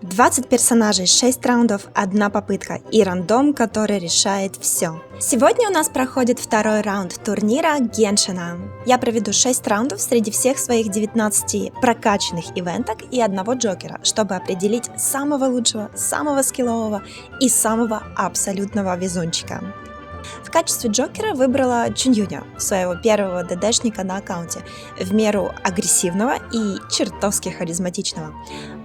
20 персонажей, 6 раундов, одна попытка и рандом, который решает все. Сегодня у нас проходит второй раунд турнира Геншина. Я проведу 6 раундов среди всех своих 19 прокачанных ивенток и одного джокера, чтобы определить самого лучшего, самого скиллового и самого абсолютного везунчика. В качестве джокера выбрала Чуньюня, своего первого ДДшника на аккаунте, в меру агрессивного и чертовски харизматичного.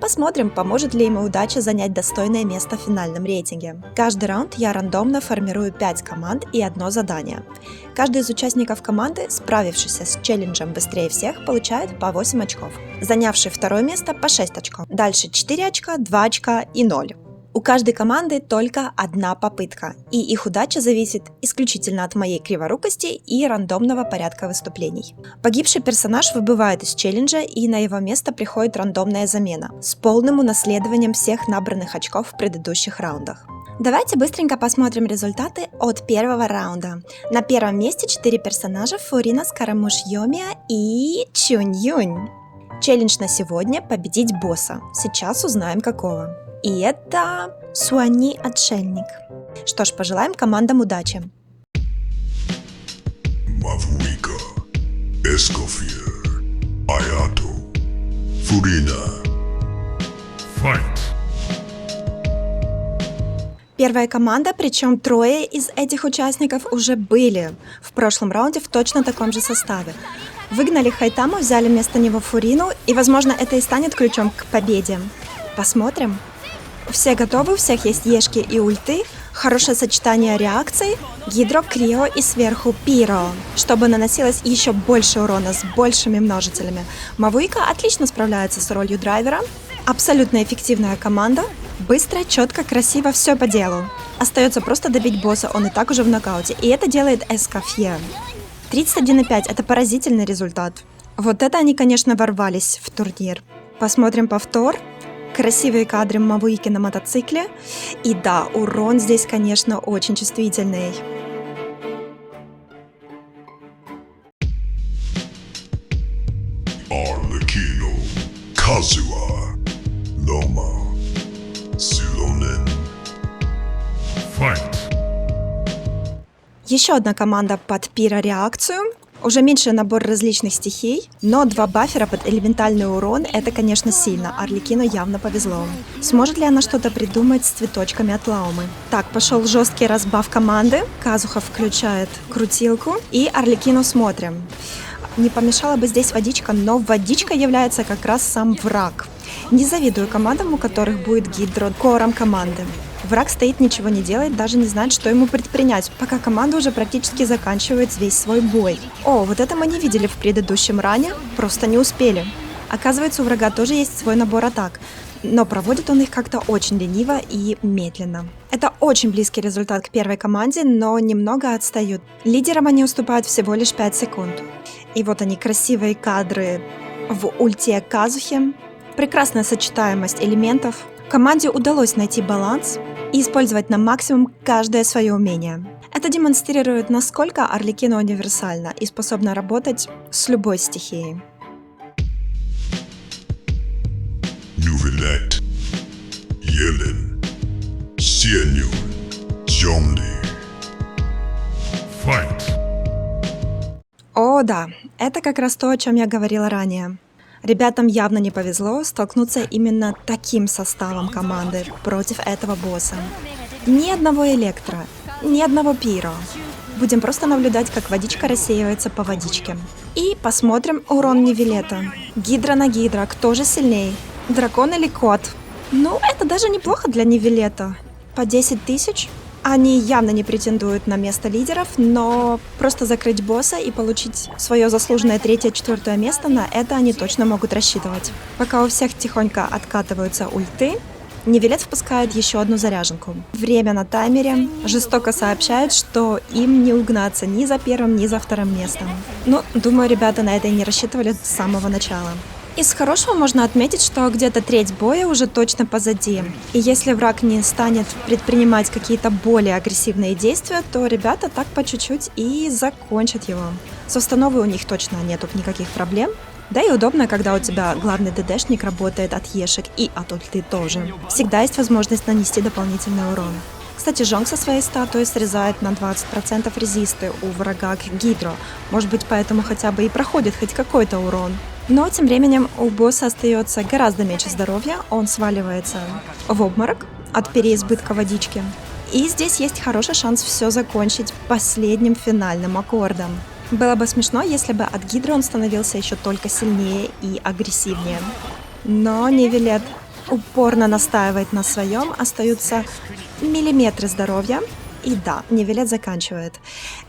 Посмотрим, поможет ли ему удача занять достойное место в финальном рейтинге. Каждый раунд я рандомно формирую 5 команд и одно задание. Каждый из участников команды, справившийся с челленджем быстрее всех, получает по 8 очков. Занявший второе место по 6 очков. Дальше 4 очка, 2 очка и 0. У каждой команды только одна попытка, и их удача зависит исключительно от моей криворукости и рандомного порядка выступлений. Погибший персонаж выбывает из челленджа, и на его место приходит рандомная замена с полным унаследованием всех набранных очков в предыдущих раундах. Давайте быстренько посмотрим результаты от первого раунда. На первом месте 4 персонажа: Фурина, Скоромуш, Йомия и Чуньюнь. Челлендж на сегодня — победить босса. Сейчас узнаем какого. И это Суани Отшельник. Что ж, пожелаем командам удачи. Мавуика, Эскофир, Аято, Фурина. Fight. Первая команда, причем трое из этих участников уже были в прошлом раунде в точно таком же составе. Выгнали Хайтаму, взяли вместо него Фурину, и, возможно, это и станет ключом к победе. Посмотрим. Все готовы, у всех есть ешки и ульты, хорошее сочетание реакций, гидро, крио и сверху пиро, чтобы наносилось еще больше урона с большими множителями. Мавуика отлично справляется с ролью драйвера, абсолютно эффективная команда, быстро, четко, красиво, все по делу. Остается просто добить босса, он и так уже в нокауте, и это делает Эскофье. 31,5 — это поразительный результат. Вот это они, конечно, ворвались в турнир. Посмотрим повтор. Красивые кадры Мавуики на мотоцикле. И да, урон здесь, конечно, очень чувствительный. Арлекино, Казуа, Лома, Силонен. Fight. Еще одна команда под пиро-реакцию. Уже меньше набор различных стихий, но 2 баффера под элементальный урон — это, конечно, сильно. Арлекино явно повезло. Сможет ли она что-то придумать с цветочками от Лаумы? Так, пошел жесткий разбаф команды. Казуха включает крутилку, и Арлекино смотрим. Не помешала бы здесь водичка, но водичка является как раз сам враг. Не завидую командам, у которых будет гидро кором команды. Враг стоит, ничего не делает, даже не знает, что ему предпринять, пока команда уже практически заканчивает весь свой бой. О, вот это мы не видели в предыдущем ране, просто не успели. Оказывается, у врага тоже есть свой набор атак, но проводит он их как-то очень лениво и медленно. Это очень близкий результат к первой команде, но немного отстают. Лидерам они уступают всего лишь 5 секунд. И вот они, красивые кадры в ульте Казухи. Прекрасная сочетаемость элементов. Команде удалось найти баланс и использовать на максимум каждое свое умение. Это демонстрирует, насколько Арлекино универсальна и способна работать с любой стихией. Нювелет, Елен, Сенюн, Джомли. Fight. О да, это как раз то, о чем я говорила ранее. Ребятам явно не повезло столкнуться именно таким составом команды против этого босса. Ни одного электро, ни одного пиро. Будем просто наблюдать, как водичка рассеивается по водичке. И посмотрим урон Нивелета. Гидра на гидра, кто же сильней? Дракон или кот? Ну, это даже неплохо для Нивелета. По 10 тысяч? Они явно не претендуют на место лидеров, но просто закрыть босса и получить свое заслуженное 3-4 место, на это они точно могут рассчитывать. Пока у всех тихонько откатываются ульты, Нивелет впускает еще одну заряженку. Время на таймере. Жестоко сообщает, что им не угнаться ни за первым, ни за вторым местом. Ну, думаю, ребята на это и не рассчитывали с самого начала. Из хорошего можно отметить, что где-то треть боя уже точно позади. И если враг не станет предпринимать какие-то более агрессивные действия, то ребята так по чуть-чуть и закончат его. С установой у них точно нету никаких проблем. Да и удобно, когда у тебя главный ДДшник работает от Ешек и от ульты тоже. Всегда есть возможность нанести дополнительный урон. Кстати, Жонг со своей статуей срезает на 20% резисты у врага к Гидро. Может быть, поэтому хотя бы и проходит хоть какой-то урон. Но тем временем у босса остается гораздо меньше здоровья, он сваливается в обморок от переизбытка водички. И здесь есть хороший шанс все закончить последним финальным аккордом. Было бы смешно, если бы от Гидры он становился еще только сильнее и агрессивнее. Но Невилет упорно настаивает на своем, остаются миллиметры здоровья. И да, Невилет заканчивает.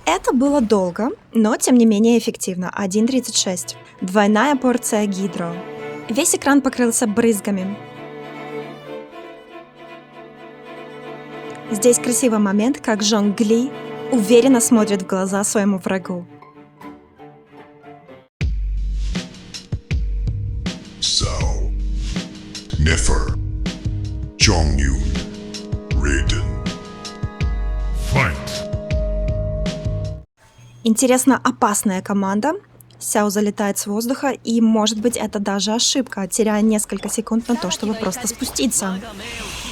Это было долго, но тем не менее эффективно. 1.36. Двойная порция Гидро. Весь экран покрылся брызгами. Здесь красивый момент, как Жонг Ли уверенно смотрит в глаза своему врагу. Sao, Nefer, Jongyun, Raiden. Fight. Интересно, опасная команда. Сяо залетает с воздуха, и может быть это даже ошибка, теряя несколько секунд на то, чтобы просто спуститься.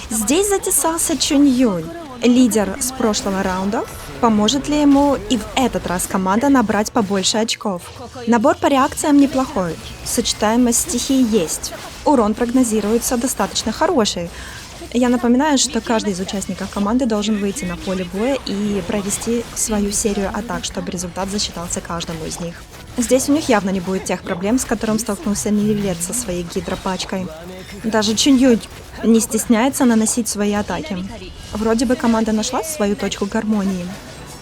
Здесь затесался Чунь Юнь, лидер с прошлого раунда. Поможет ли ему и в этот раз команда набрать побольше очков? Набор по реакциям неплохой, сочетаемость стихий есть. Урон прогнозируется достаточно хороший. Я напоминаю, что каждый из участников команды должен выйти на поле боя и провести свою серию атак, чтобы результат засчитался каждому из них. Здесь у них явно не будет тех проблем, с которым столкнулся Невилет со своей гидропачкой. Даже Чунь Юнь не стесняется наносить свои атаки. Вроде бы команда нашла свою точку гармонии.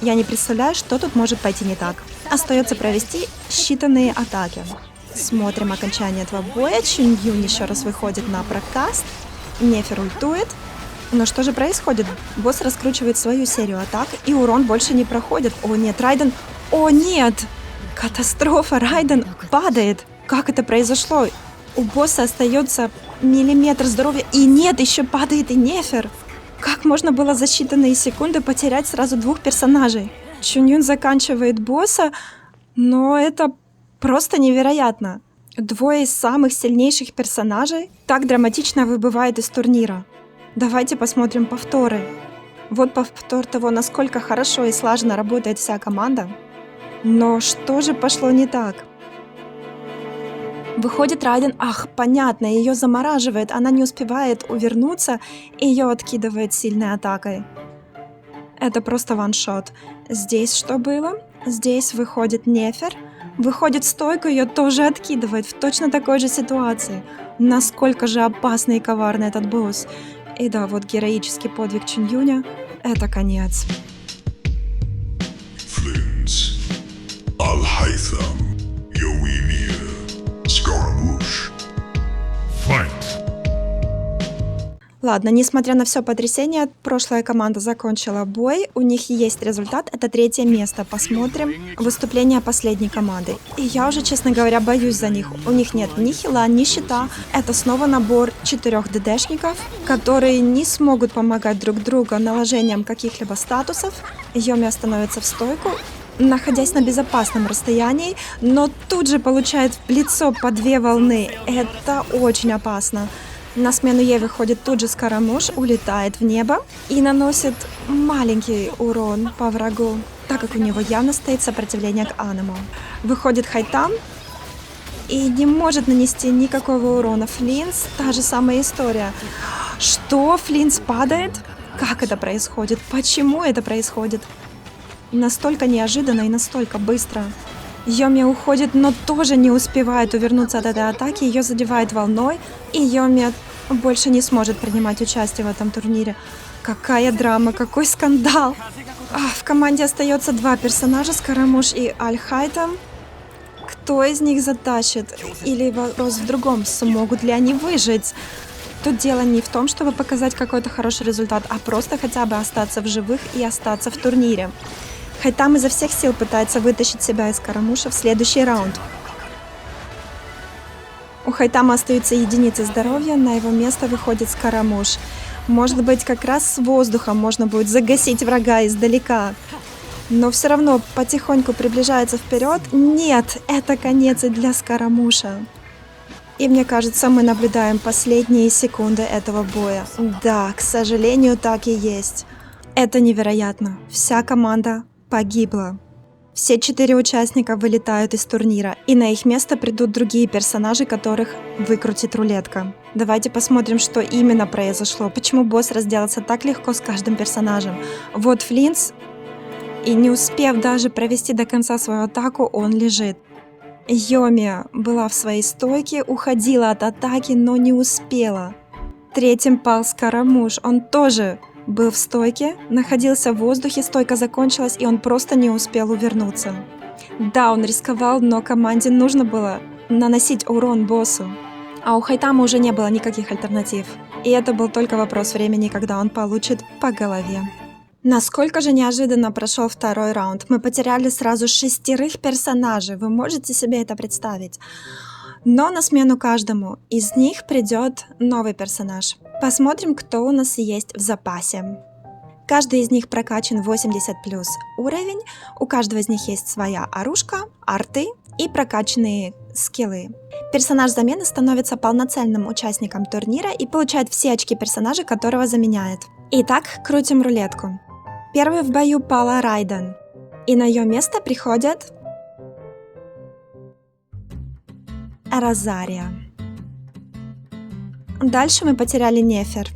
Я не представляю, что тут может пойти не так. Остается провести считанные атаки. Смотрим окончание этого боя. Чунь Юнь еще раз выходит на прокаст. Нефер ультует. Но что же происходит? Босс раскручивает свою серию атак, и урон больше не проходит. О нет, Райден... О нет! Катастрофа! Райден падает! Как это произошло? У босса остается миллиметр здоровья. И нет, еще падает и Нефер. Как можно было за считанные секунды потерять сразу двух персонажей? Чунь Юнь заканчивает босса, но это просто невероятно. Двое из самых сильнейших персонажей так драматично выбывают из турнира. Давайте посмотрим повторы. Вот повтор того, насколько хорошо и слаженно работает вся команда. Но что же пошло не так? Выходит Райден, ах, понятно, ее замораживает, она не успевает увернуться, и ее откидывает сильной атакой. Это просто ваншот. Здесь что было? Здесь выходит Нефер, выходит в стойку, ее тоже откидывает в точно такой же ситуации. Насколько же опасный и коварный этот босс. И да, вот героический подвиг Чунь Юня — это конец. Flins, Al-Haytham, Yoemia, Scaramouche. Fight. Ладно, несмотря на все потрясение, прошлая команда закончила бой, у них есть результат, это 3-е место. Посмотрим выступление последней команды. И я уже, честно говоря, боюсь за них. У них нет ни хила, ни щита. Это снова набор 4 ДДшников, которые не смогут помогать друг другу наложением каких-либо статусов. Йоми становится в стойку, находясь на безопасном расстоянии, но тут же получает в лицо по 2 волны. Это очень опасно. На смену ей выходит тут же Скарамуш, улетает в небо и наносит маленький урон по врагу, так как у него явно стоит сопротивление к Анему. Выходит Хайтам и не может нанести никакого урона. Флинс, та же самая история. Что? Флинс падает? Как это происходит? Почему это происходит? Настолько неожиданно и настолько быстро. Йоми уходит, но тоже не успевает увернуться от этой атаки. Ее задевает волной, и Йоми больше не сможет принимать участие в этом турнире. Какая драма, какой скандал! В команде остается 2 персонажа, Скарамуш и Аль-Хайтам. Кто из них затащит? Или вопрос в другом, смогут ли они выжить? Тут дело не в том, чтобы показать какой-то хороший результат, а просто хотя бы остаться в живых и остаться в турнире. Хайтам изо всех сил пытается вытащить себя из Скарамуша в следующий раунд. У Хайтама остаются единицы здоровья, на его место выходит Скарамуш. Может быть, как раз с воздуха можно будет загасить врага издалека. но все равно потихоньку приближается вперед. Нет, это конец и для Скоромуша. И мне кажется, мы наблюдаем последние секунды этого боя. Да, к сожалению, так и есть. Это невероятно. Вся команда погибла. Все 4 участника вылетают из турнира, и на их место придут другие персонажи, которых выкрутит рулетка. Давайте посмотрим, что именно произошло, почему босс разделался так легко с каждым персонажем. Вот Флинс, и не успев даже провести до конца свою атаку, он лежит. Йоми была в своей стойке, уходила от атаки, но не успела. Третьим пал Скоромуш, он тоже был в стойке, находился в воздухе, стойка закончилась, и он просто не успел увернуться. Да, он рисковал, но команде нужно было наносить урон боссу. А у Хайтама уже не было никаких альтернатив. И это был только вопрос времени, когда он получит по голове. Насколько же неожиданно прошел второй раунд. Мы потеряли сразу 6 персонажей. Вы можете себе это представить? Но на смену каждому из них придет новый персонаж. Посмотрим, кто у нас есть в запасе. Каждый из них прокачан 80+ уровень. У каждого из них есть своя оружка, арты и прокачанные скиллы. Персонаж замены становится полноценным участником турнира и получает все очки персонажа, которого заменяет. Итак, крутим рулетку. Первой в бою пала Райден. И на ее место приходит Розария. Дальше мы потеряли Нефер.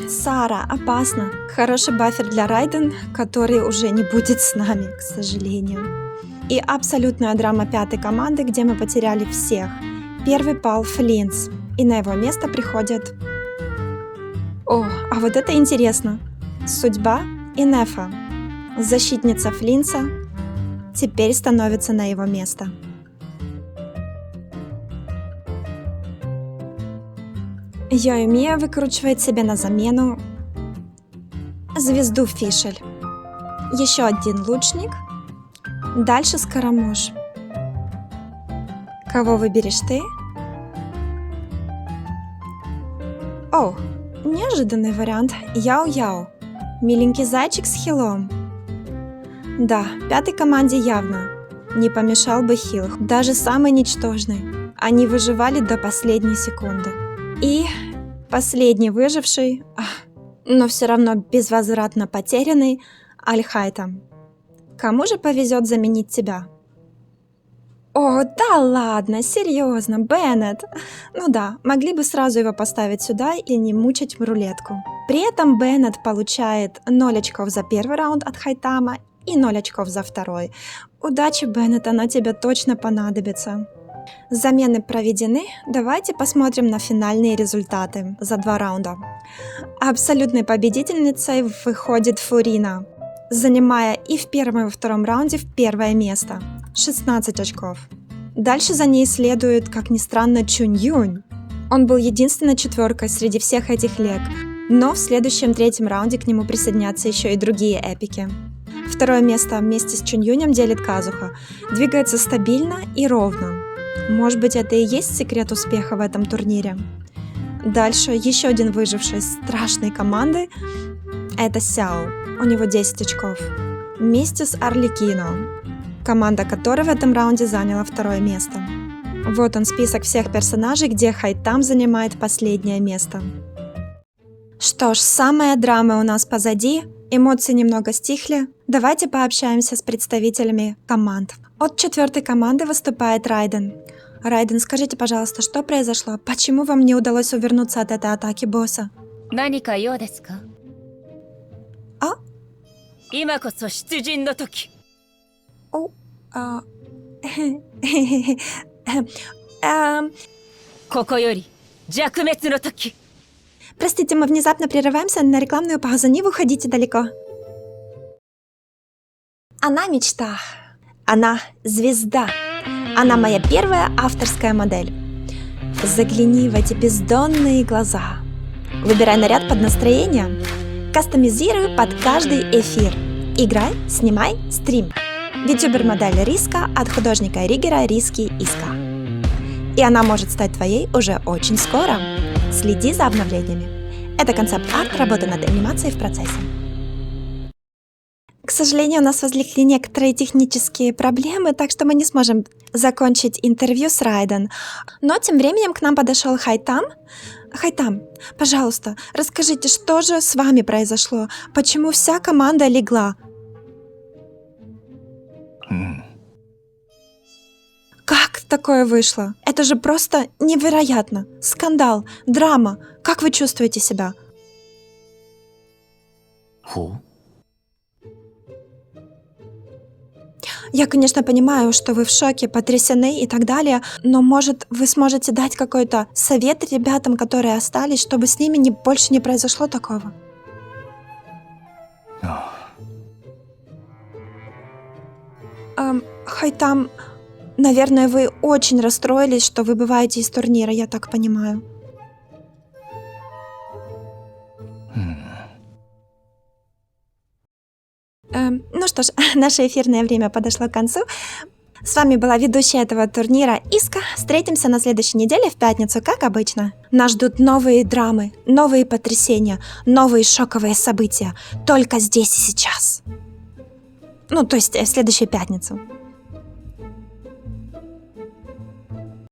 Сара, опасно. Хороший бафер для Райден, который уже не будет с нами, к сожалению. И абсолютная драма 5-й команды, где мы потеряли всех. Первый пал Флинс, и на его место приходит... О, а вот это интересно. Судьба Инефа. Защитница Флинса теперь становится на его место. Йоэмия выкручивает себе на замену звезду Фишель. Еще один лучник. Дальше Скоромуш. Кого выберешь ты? О, неожиданный вариант. Яо-Яо. Миленький зайчик с хилом. Да, 5-й команде явно не помешал бы хил, даже самый ничтожный. Они выживали до последней секунды. И последний выживший, но все равно безвозвратно потерянный, Аль-Хайтам. Кому же повезет заменить тебя? О, да ладно, серьезно, Беннет. Ну да, могли бы сразу его поставить сюда и не мучить рулетку. При этом Беннет получает 0 очков за первый раунд от Хайтама и 0 очков за второй. Удачи, Беннет, она тебе точно понадобится. Замены проведены, давайте посмотрим на финальные результаты за 2 раунда. Абсолютной победительницей выходит Фурина, занимая и в первом, и во втором раунде первое место. 16 очков. Дальше за ней следует, как ни странно, Чунь-Юнь. Он был единственной 4-кой среди всех этих лег, но в следующем 3-м раунде к нему присоединятся еще и другие эпики. Второе место вместе с Чунь-Юнем делит Казуха. Двигается стабильно и ровно. Может быть, это и есть секрет успеха в этом турнире. Дальше еще один выживший из страшной команды – это Сяо. У него 10 очков. Вместе с Арлекино, команда которой в этом раунде заняла 2-е место. Вот он список всех персонажей, где Хайтам занимает последнее место. Что ж, самая драма у нас позади, эмоции немного стихли. Давайте пообщаемся с представителями команд. От 4-й команды выступает Райден. Райден, скажите, пожалуйста, что произошло? Почему вам не удалось увернуться от этой атаки босса? А? О, Простите, мы внезапно прерываемся на рекламную паузу, не выходите далеко. Она мечта. Она звезда. Она моя первая авторская модель. Загляни в эти бездонные глаза. Выбирай наряд под настроение. Кастомизируй под каждый эфир. Играй, снимай, стрим. Ютубер-модель Риска от художника Ригера Риски Иска. И она может стать твоей уже очень скоро. Следи за обновлениями. Это концепт-арт, работа над анимацией в процессе. К сожалению, у нас возникли некоторые технические проблемы, так что мы не сможем закончить интервью с Райден. Но тем временем к нам подошел Хайтам. Хайтам, пожалуйста, расскажите, что же с вами произошло? Почему вся команда легла? Как такое вышло? Это же просто невероятно. Скандал, драма. Как вы чувствуете себя? Я, конечно, понимаю, что вы в шоке, потрясены и так далее, но, может, вы сможете дать какой-то совет ребятам, которые остались, чтобы с ними больше не произошло такого? Хайтам, наверное, вы очень расстроились, что выбываете из турнира, я так понимаю. Ну что ж, наше эфирное время подошло к концу. С вами была ведущая этого турнира Иска. Встретимся на следующей неделе в пятницу, как обычно. Нас ждут новые драмы, новые потрясения, новые шоковые события. Только здесь и сейчас. Ну, то есть в следующую пятницу.